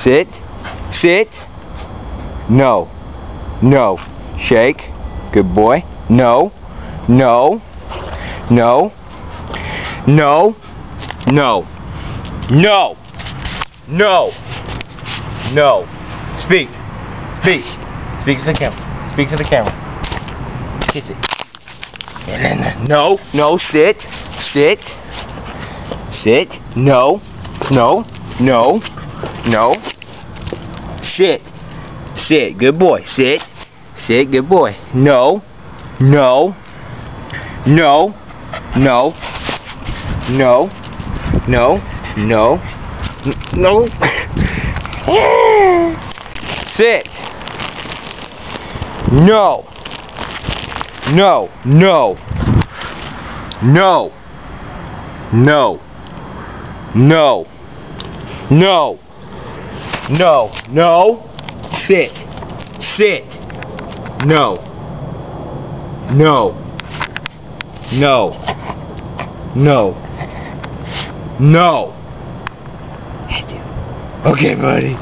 Sit. Sit. No. No. Shake. Good boy. No. No. No. No. No. No. No. No. Speak. Speak. Speak to the camera. Speak to the camera. Kiss it. No. No. Sit. Sit. Sit. No. No. No. No. Sit. Sit. Good boy. Sit. Sit. Good boy. No. No. No. No. No. No. No. No. Sit. No. No. No. No. No. No. No. No. No. Sit. Sit. No. No. No. No. No. Okay, buddy.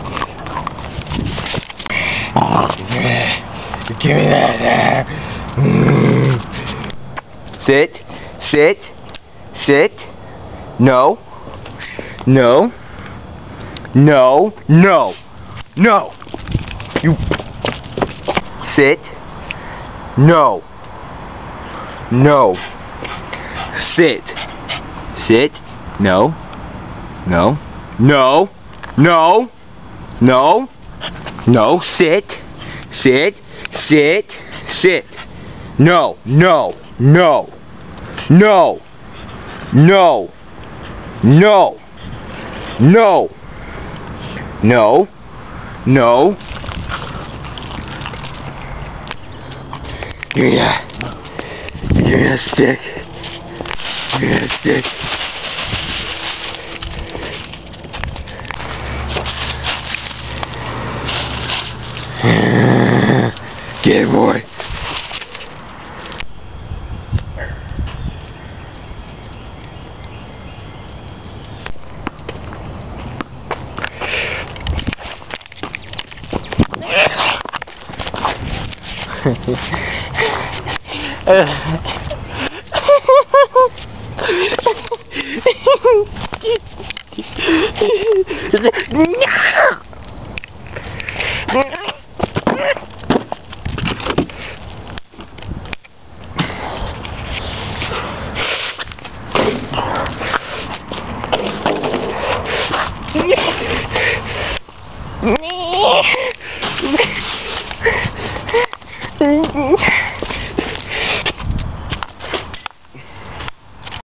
Give me that. Sit. Sit. Sit. No. No. No. No. No. You. Sit. No. No. Sit. Sit. No. No. No. No. No. No. Sit. Sit. Sit. Sit. No. No. No. No. No. No. No. No. No. Give me that. Give me that stick. Give me that stick. Get it, boy. No!